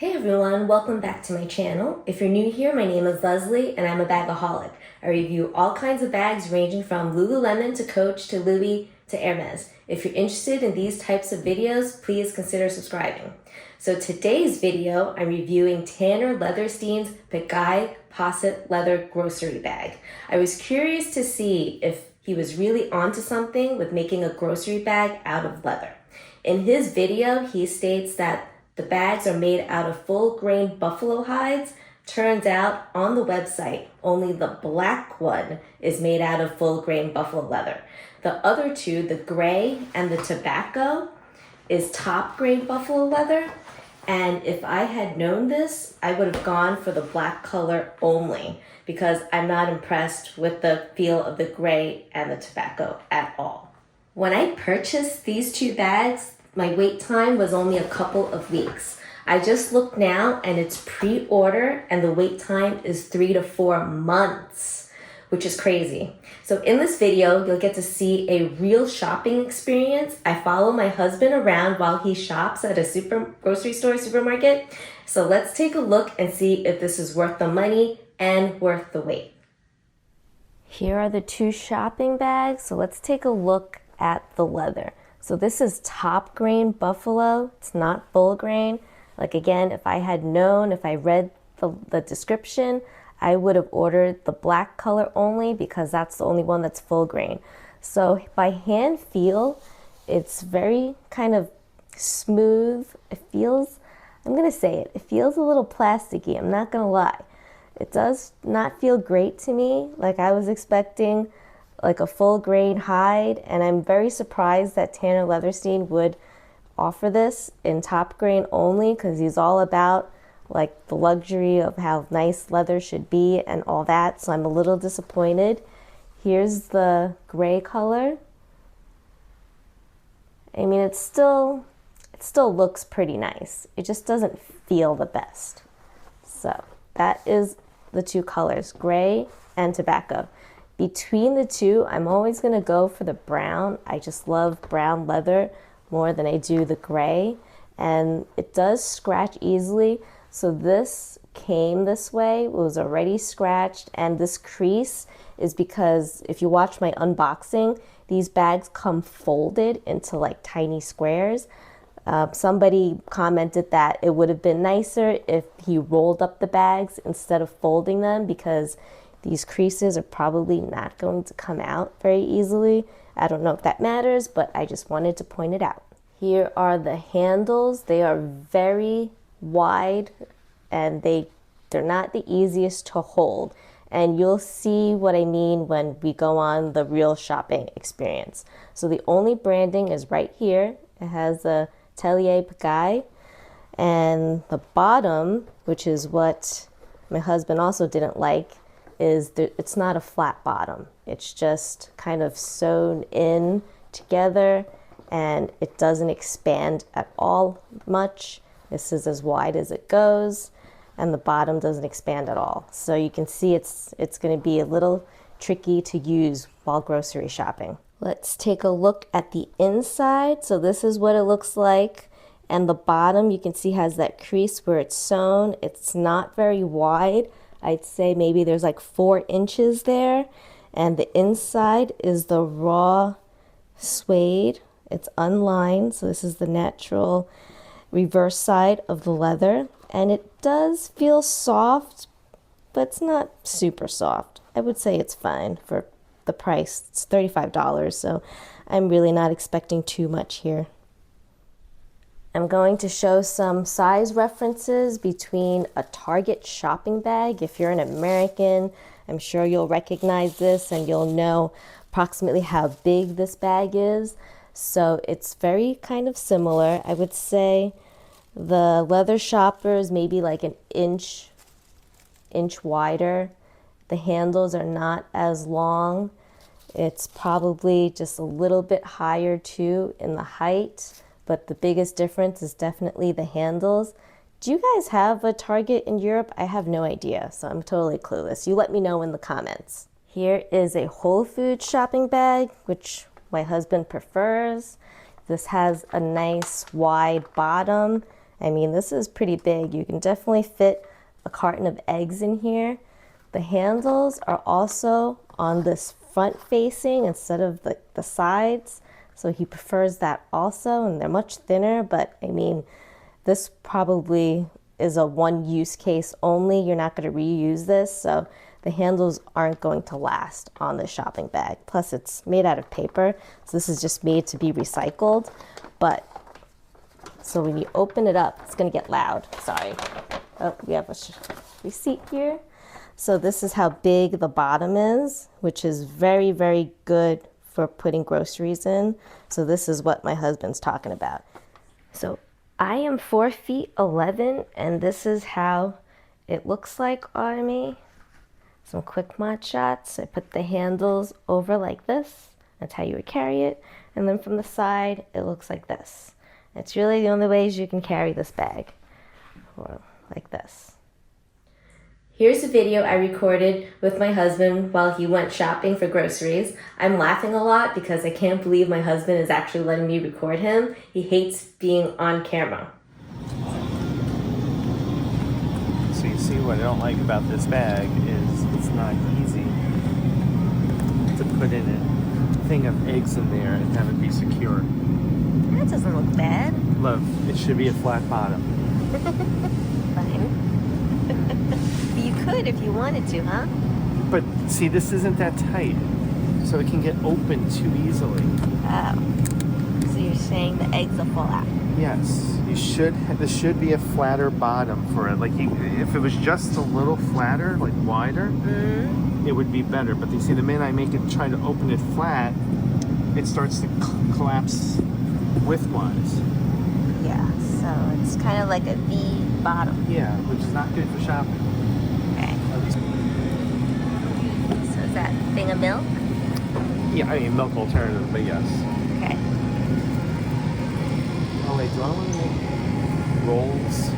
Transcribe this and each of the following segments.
Hey everyone, welcome back to my channel. If you're new here, my name is Leslie and I'm a bagaholic. I review all kinds of bags ranging from Lululemon to Coach to Louis to Hermes. If you're interested in these types of videos, please consider subscribing. So today's video, I'm reviewing Tanner Leatherstein's Pegai Poşet leather grocery bag. I was curious to see if he was really onto something with making a grocery bag out of leather. In his video, he states that the bags are made out of full-grain buffalo hides. Turns out on the website, only the black one is made out of full-grain buffalo leather. The other two, the gray and the tobacco, is top-grain buffalo leather. And if I had known this, I would have gone for the black color only because I'm not impressed with the feel of the gray and the tobacco at all. When I purchased these two bags, my wait time was only a couple of weeks. I just looked now and it's pre-order and the wait time is 3 to 4 months, which is crazy. So in this video, you'll get to see a real shopping experience. I follow my husband around while he shops at a grocery store, supermarket. So let's take a look and see if this is worth the money and worth the wait. Here are the two shopping bags. So let's take a look at the leather. So this is top grain buffalo. It's not full grain. Like again, if I had known, if I read the description, I would have ordered the black color only because that's the only one that's full grain. So by hand feel, it's very kind of smooth. It feels, I'm gonna say it, it feels a little plasticky, I'm not gonna lie. It does not feel great to me like I was expecting like a full grain hide, and I'm very surprised that Tanner Leatherstein would offer this in top grain only because he's all about like the luxury of how nice leather should be and all that, so I'm a little disappointed. Here's the gray color. I mean, it still looks pretty nice. It just doesn't feel the best. So that is the two colors, gray and tobacco. Between the two, I'm always going to go for the brown. I just love brown leather more than I do the gray. And it does scratch easily. So this came this way. It was already scratched. And this crease is because if you watch my unboxing, these bags come folded into like tiny squares. Somebody commented that it would have been nicer if he rolled up the bags instead of folding them because these creases are probably not going to come out very easily. I don't know if that matters, but I just wanted to point it out. Here are the handles. They are very wide and they're not the easiest to hold. And you'll see what I mean when we go on the real shopping experience. So the only branding is right here. It has the Atelier Pegai. And the bottom, which is what my husband also didn't like, it's not a flat bottom. It's just kind of sewn in together and it doesn't expand at all much. This is as wide as it goes and the bottom doesn't expand at all. So you can see it's going to be a little tricky to use while grocery shopping. Let's take a look at the inside. So this is what it looks like. And the bottom you can see has that crease where it's sewn. It's not very wide. I'd say maybe there's like 4 inches there. And the inside is the raw suede. It's unlined, so this is the natural reverse side of the leather. And it does feel soft, but it's not super soft. I would say it's fine for the price. It's $35, so I'm really not expecting too much here. I'm going to show some size references between a Target shopping bag. If you're an American, I'm sure you'll recognize this and you'll know approximately how big this bag is. So it's very kind of similar. I would say the leather shoppers maybe like an inch wider. The handles are not as long. It's probably just a little bit higher too in the height. But the biggest difference is definitely the handles. Do you guys have a Target in Europe? I have no idea, so I'm totally clueless. You let me know in the comments. Here is a Whole Foods shopping bag, which my husband prefers. This has a nice wide bottom I mean, this is pretty big. You can definitely fit a carton of eggs in here. The handles are also on this front facing instead of the sides. So he prefers that also, and they're much thinner, but I mean, this probably is a one use case only. You're not going to reuse this, so the handles aren't going to last on the shopping bag. Plus it's made out of paper, so this is just made to be recycled. But so when you open it up, it's going to get loud. Sorry. Oh, we have a receipt here. So this is how big the bottom is, which is very, very good for putting groceries in. So this is what my husband's talking about. So I am 4'11", and this is how it looks like on me. Some quick mod shots. I put the handles over like this. That's how you would carry it. And then from the side, it looks like this. It's really the only ways you can carry this bag, or like this. Here's a video I recorded with my husband while he went shopping for groceries. I'm laughing a lot because I can't believe my husband is actually letting me record him. He hates being on camera. So you see what I don't like about this bag is it's not easy to put in a thing of eggs in there and have it be secure. That doesn't look bad. Love, it should be a flat bottom. Fine. You could if you wanted to, huh? But see, this isn't that tight, so it can get open too easily. Oh. So you're saying the eggs will fall out? Yes, you should. This should be a flatter bottom for it. Like if it was just a little flatter, like wider, it would be better. But you see, the minute I make it try to open it flat, it starts to collapse widthwise. Yeah, so it's kind of like a V bottom. Yeah, which is not good for shopping. Okay. So is that thing of milk? Yeah, I mean milk alternative, but yes. Okay. Oh wait, do I want to make rolls?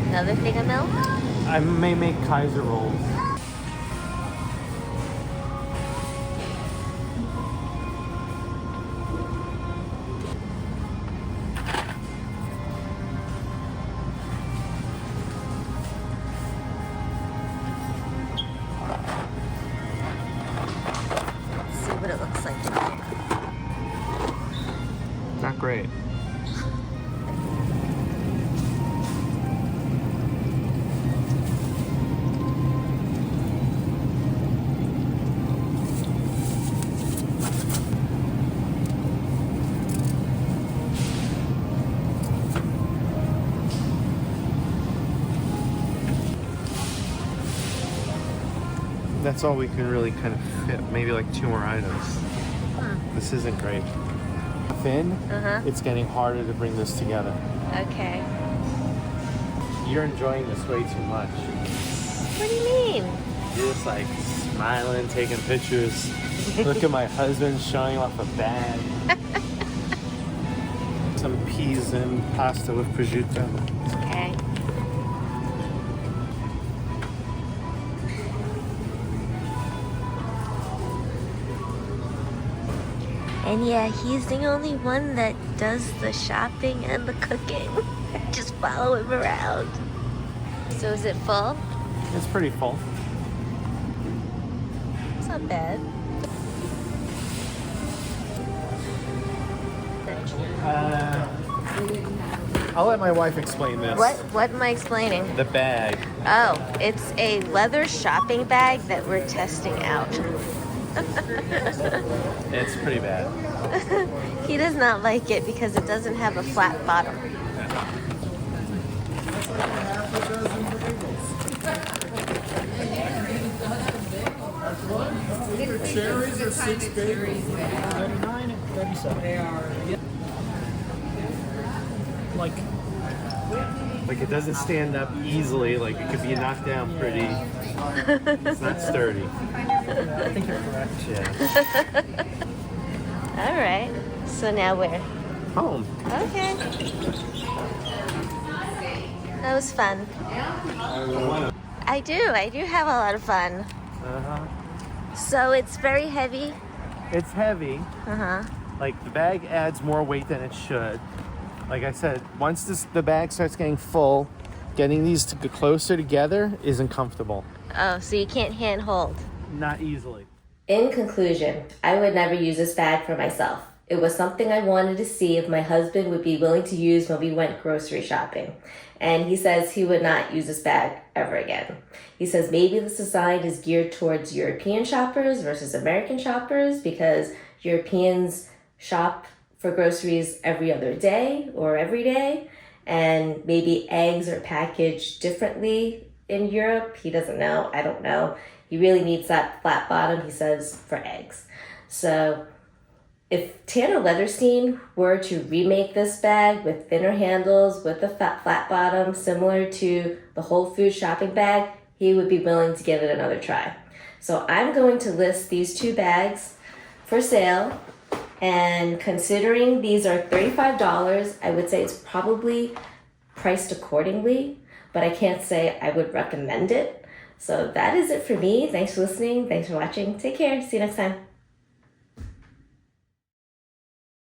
Another thing of milk? I may make Kaiser rolls. See what it looks like. Not great. That's all we can really kind of fit. Maybe like 2 more items. This isn't great. Thin, it's getting harder to bring this together. Okay. You're enjoying this way too much. What do you mean? You're just like smiling, taking pictures. Look at my husband showing off a bag. Some peas and pasta with prosciutto. Okay. And yeah, he's the only one that does the shopping and the cooking. Just follow him around. So is it full? It's pretty full. It's not bad. I'll let my wife explain this. What am I explaining? The bag. Oh, it's a leather shopping bag that we're testing out. It's pretty bad. He does not like it because it doesn't have a flat bottom. Cherries are 6 bagels. 39 and 37. They are. Like it doesn't stand up easily. Like it could be knocked down pretty. It's not sturdy. I think you're correct. Yeah. All right. So now where? Home. Okay. That was fun. I do have a lot of fun. So it's very heavy. It's heavy. Uh-huh. Like the bag adds more weight than it should. Like I said, once the bag starts getting full, getting these to get closer together isn't comfortable. Oh, so you can't hand hold. Not easily. In conclusion, I would never use this bag for myself. It was something I wanted to see if my husband would be willing to use when we went grocery shopping. And he says he would not use this bag ever again. He says maybe this design is geared towards European shoppers versus American shoppers because Europeans shop for groceries every other day or every day, and maybe eggs are packaged differently in Europe. He doesn't know. I don't know. He really needs that flat bottom, he says, for eggs. So if Tanner Leatherstein were to remake this bag with thinner handles, with a flat bottom, similar to the Whole Foods shopping bag, he would be willing to give it another try. So I'm going to list these two bags for sale, and considering these are $35, I would say it's probably priced accordingly, but I can't say I would recommend it. So that is it for me. Thanks for listening. Thanks for watching. Take care. See you next time.